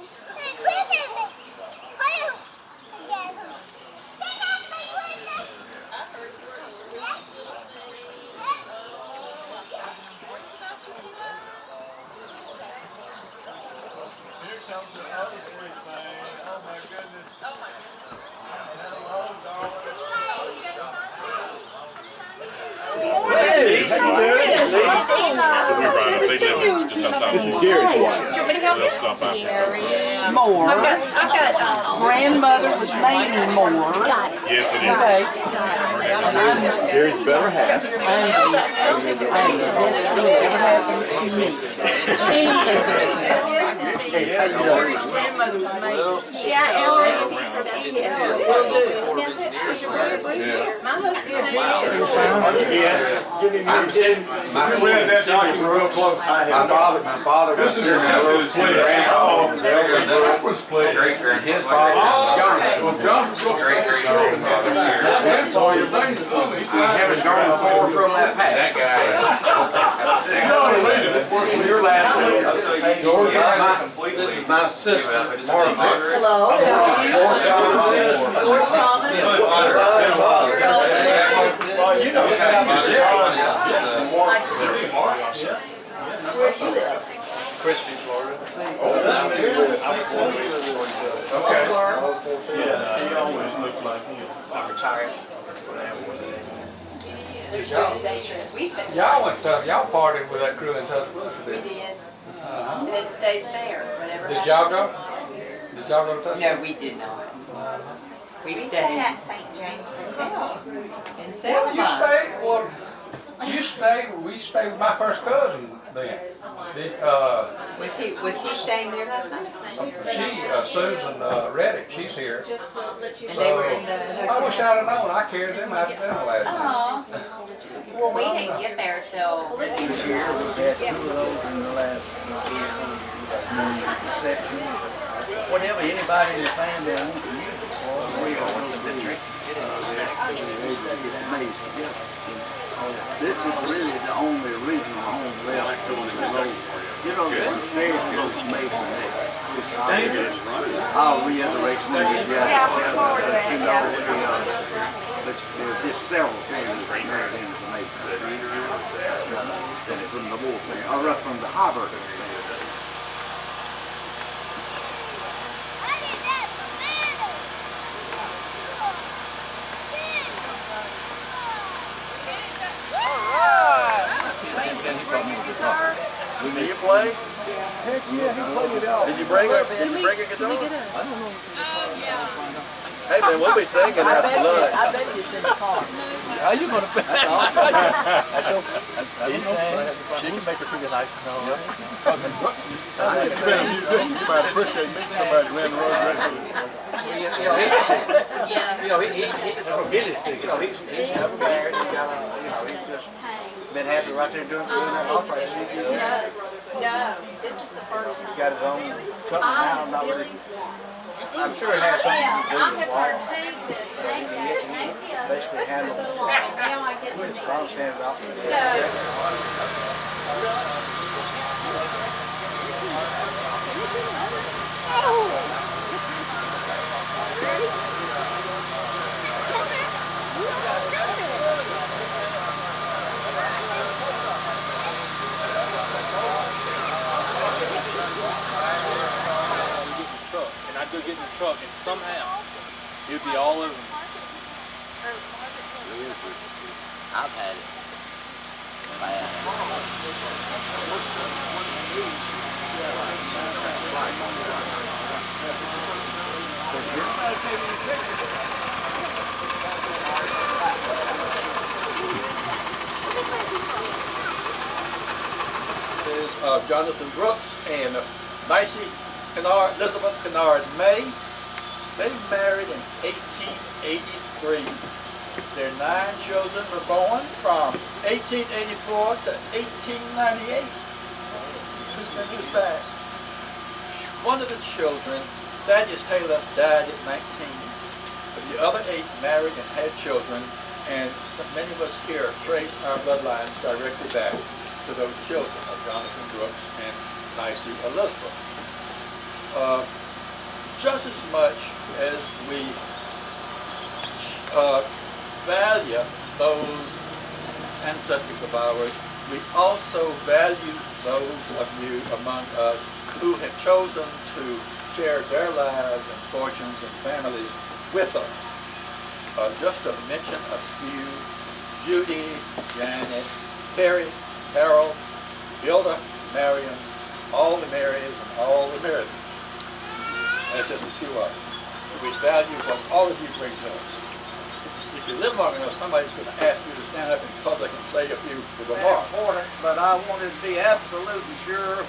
Here comes the other sweet thing. Oh my goodness. Hello, darling. Hey, how you doing? Good to see you. This is Gary's wife. Do you want me to help you? Moore. I've got Grandmother was Mamie Moore. Yes, it is. Okay. Gary's better half. I'm the best thing that ever happened to me. She is the best thing. Hey, how you doing? Gary's grandmother was Mamie. Yeah, Will do. My husband's Yes. I'm sitting. My father was here. His father was John. I haven't garden far from that path. That guy is. Your last name. This is my sister. Hello. George Thomas. You know, Where do you live? Christie, Florida. okay. Yeah, he always looked like him. I'm retired. There's a day trip. We spent the Y'all partied with that crew in Tuscaloosa, We didn't you? did. And it stays there whenever. Did y'all go? Did y'all go to Tuscaloosa? No, we did not. We We stayed stayed at St. James Hotel. in You Selma. stayed, we stayed with my first cousin then. Was he staying there last night? Susan Reddick, she's here. And they were in the I wish hotel? I'd have known, I carried them out of dinner last night. Aw. Well, we didn't get there till. Whatever anybody in the family wants to use it for, we are the drink. This is really the only original home left on the road. You know, the one very close made to that. I'll reiterate some of the but there's several families that married into the Mason. From the Wolf family, or from the Harvard family. Do you play? Heck yeah, he played it out. Did you bring a guitar? I don't know. Hey man, we'll be singing after lunch. I bet you it's in the car. How you gonna bet? That's awesome. He sings. She can make it pretty nice and all. Cousin Brooks used to sing. You've been a musician, you might appreciate meeting somebody who ran the road regularly. He's never married. He's just been happy right there doing that opera. No, this is the first time. He's got his own company now. I'm not really. I'm sure it has something to do with the law. Basically handles it. So I understand it all. And I'd go get in the truck, and somehow it would be all over me. I've had it. Is Jonathan Brooks and Nicey Kennard, Elizabeth Kennard May. They married in 1883. Their 9 children were born from 1884 to 1898, 2 centuries back. One of the children, Thaddeus Taylor, died at 19, but the other 8 married and had children, and many of us here trace our bloodlines directly back to those children of Jonathan Brooks and Nicey Elizabeth. just as much as we value those ancestors of ours, we also value those of you among us who have chosen to share their lives and fortunes and families with us. Just to mention a few: Judy, Janet, Perry, Harold, Hilda, Marion, all the Marys and all the Merediths. That's just a few of them. We value what all of you bring to us. If you live long enough, somebody's going to ask you to stand up in public and say a few remarks. Important, but I wanted to be absolutely sure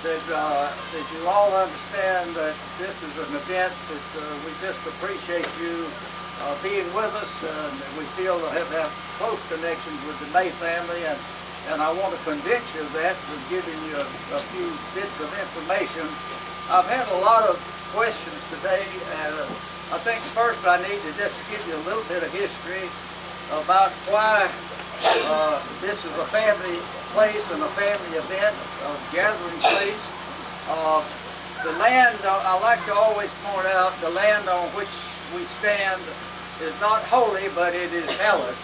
that you all understand that this is an event that we just appreciate you being with us, and we feel to have close connections with the May family, and I want to convince you of that for giving you a few bits of information. I've had a lot of questions today, and I think first I need to just give you a little bit of history about why this is a family place and a family event, a gathering place. The land, I like to always point out, the land on which we stand is not holy, but it is hallowed.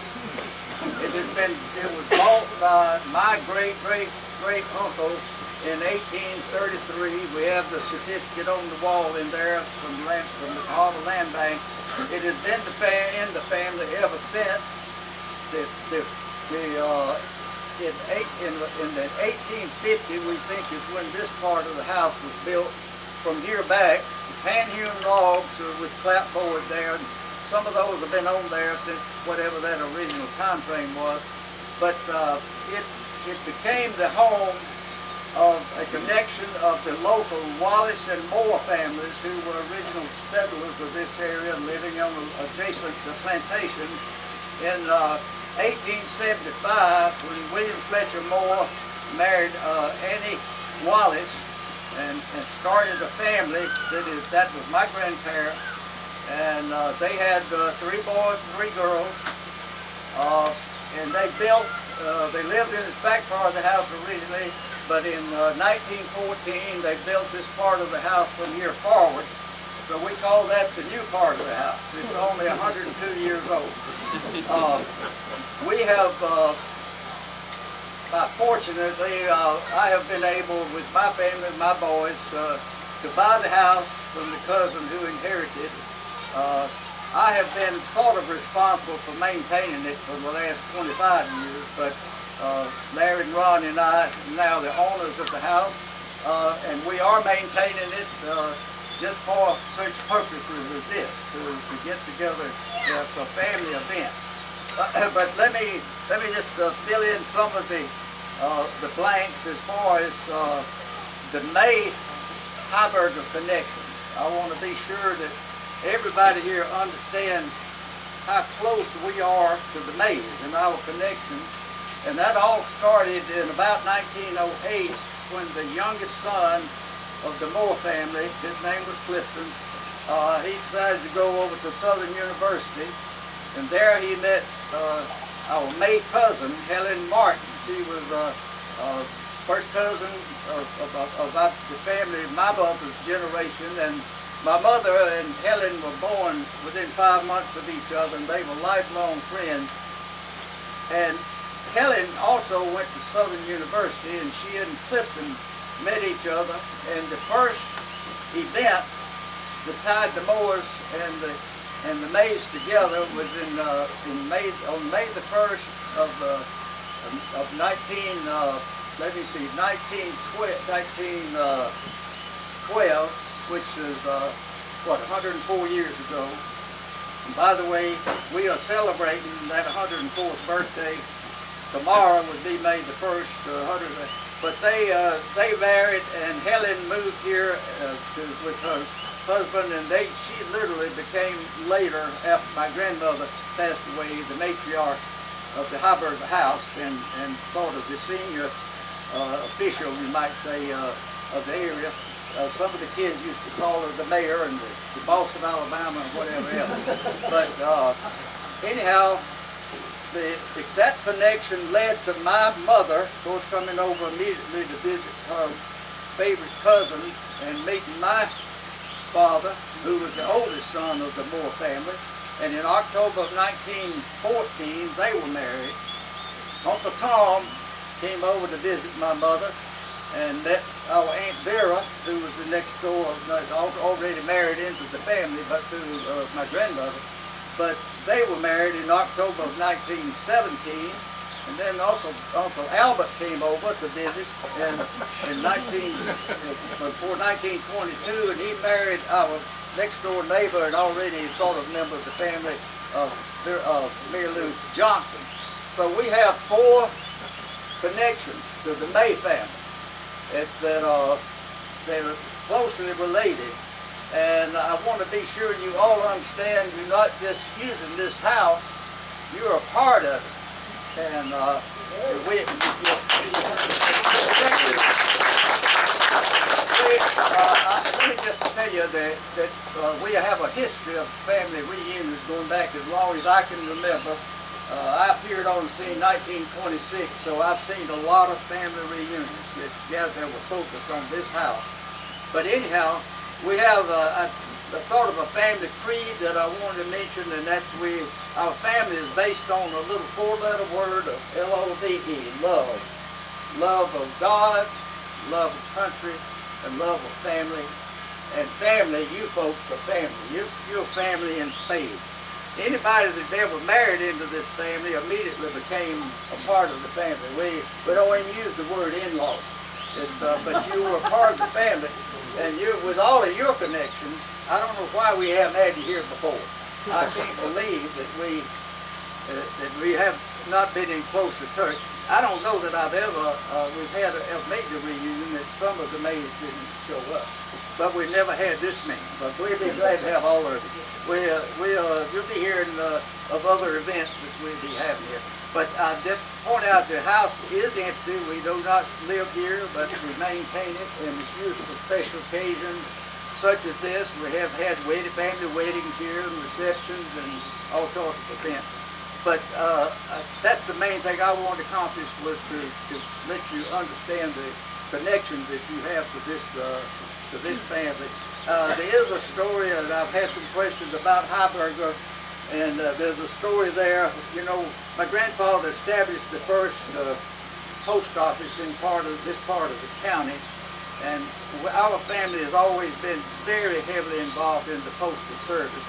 It was bought by my great uncle in 1833. We have the certificate on the wall in there from the Kahama Land Bank. It has been in the family ever since. In the 1850, we think, is when this part of the house was built. From here back, it's hand-hewn logs with clapboard there. And some of those have been on there since whatever that original time frame was. But it became the home of a connection of the local Wallace and Moore families, who were original settlers of this area, living on adjacent to plantations. In 1875, when William Fletcher Moore married Annie Wallace and started a family that was my grandparents, and they had 3 boys, 3 girls, and they lived in this back part of the house originally, but in 1914 they built this part of the house from here forward. So we call that the new part of the house. It's only 102 years old. We have, fortunately, I have been able, with my family, my boys, to buy the house from the cousin who inherited. I have been sort of responsible for maintaining it for the last 25 years, but Larry and Ron and I are now the owners of the house, and we are maintaining it just for such purposes as this, to get together for family events. But let me just fill in some of the blanks as far as the May Heiberger connection. I want to be sure that everybody here understands how close we are to the Mays and our connections. And that all started in about 1908, when the youngest son of the Moore family, his name was Clifton, he decided to go over to Southern University, and there he met our May cousin, Helen Martin. She was first cousin of the family of my mother's generation, and my mother and Helen were born within 5 months of each other, and they were lifelong friends. And Helen also went to Southern University, and she and Clifton met each other, and the first event that tied the Moores and the Mays together was on May the 1st of 1912, which is 104 years ago. And by the way, we are celebrating that 104th birthday. Tomorrow would be May the 1st, but they married, and Helen moved here with her husband, and she literally became later, after my grandmother passed away, the matriarch of the Heiberger house, and sort of the senior official, you might say, of the area. Some of the kids used to call her the mayor and the boss of Alabama and whatever else. But anyhow, that connection led to my mother, of course, coming over immediately to visit her favorite cousin, and meeting my father, who was the oldest son of the Moore family. And in October of 1914, they were married. Uncle Tom came over to visit my mother, and met our Aunt Vera, who was the next door, already married into the family, but to my grandmother. But they were married in October of 1917, and then Uncle Albert came over to visit before 1922, and he married our next door neighbor and already sort of member of the family of Mary Lou Johnson. So we have 4 connections to the May family that are closely related. And I want to be sure you all understand you're not just using this house, you're a part of it. And let me just tell you that we have a history of family reunions going back as long as I can remember. I appeared on the scene in 1926, so I've seen a lot of family reunions that were focused on this house. But anyhow, we have a sort of a family creed that I wanted to mention, and that's our family is based on a little 4-letter word of L-O-V-E, love. Love of God, love of country, and love of family. And family, you folks are family. You're family in spades. Anybody that ever married into this family immediately became a part of the family. We don't even use the word in-law. But you were a part of the family. And with all of your connections, I don't know why we haven't had you here before. I can't believe that we have not been in closer touch. I don't know that we've had a major reunion that some of the maids didn't show up. But we've never had this many. But we'll be glad to have all of you. You'll be hearing of other events that we'll be having here. But I just point out the house is empty. We do not live here, but we maintain it, and it's used for special occasions such as this. We have had family weddings here and receptions and all sorts of events. But that's the main thing I wanted to accomplish, was to let you understand the connections that you have to this family. There is a story, and I've had some questions about Heiberger, and there's a story there. You know, my grandfather established the first post office in this part of the county, and our family has always been very heavily involved in the postal service.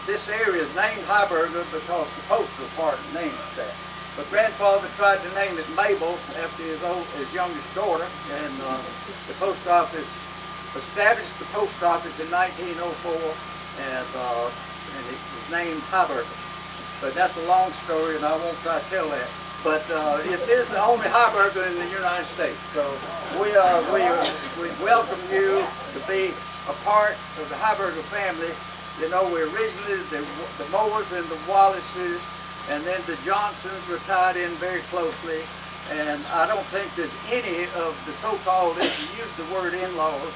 This area is named Heiberger because the postal department named it that. But grandfather tried to name it Mabel after his youngest daughter, and the post office established the post office in 1904, and it was named Heiberger. But that's a long story, and I won't try to tell that. But this is the only Heiberger in the United States. So we welcome you to be a part of the Heiberger family. You know, we originally, the Moores and the Wallaces, and then the Johnsons were tied in very closely. And I don't think there's any of the so-called, if you use the word in-laws,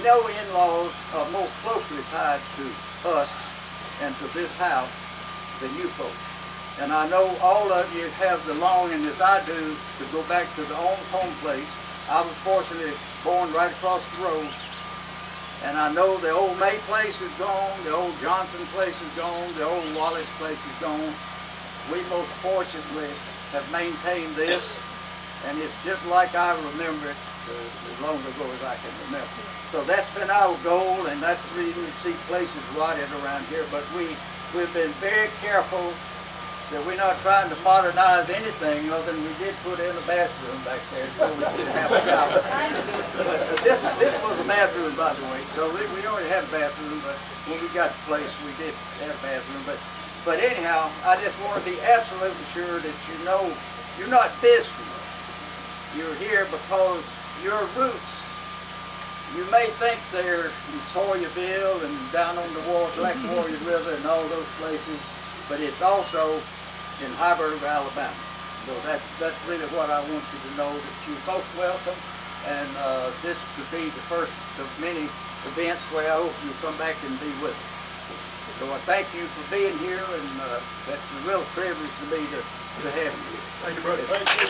no in-laws are more closely tied to us and to this house than you folks. And I know all of you have the longing, as I do, to go back to the own home place. I was fortunately born right across the road. And I know the old May place is gone, the old Johnson place is gone, the old Wallace place is gone. We most fortunately have maintained this, and it's just like I remember it as long ago as I can remember. So that's been our goal, and that's the reason you see places rotted around here. But we've been very careful that we're not trying to modernize anything other than we did put in a bathroom back there so we could have a shower. But this was a bathroom, by the way, so we already had a bathroom, but when we got the place we did have a bathroom. But anyhow, I just want to be absolutely sure that you know you're not visiting. You're here because your roots, you may think they're in Sawyerville and down on the Black Warrior River and all those places, but it's also in Heiberger, Alabama. So that's really what I want you to know, that you're most welcome, and this could be the first of many events where I hope you come back and be with us. So I thank you for being here, and that's a real privilege to me to have you here. Thank you, brother. Thank you.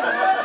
Thank you.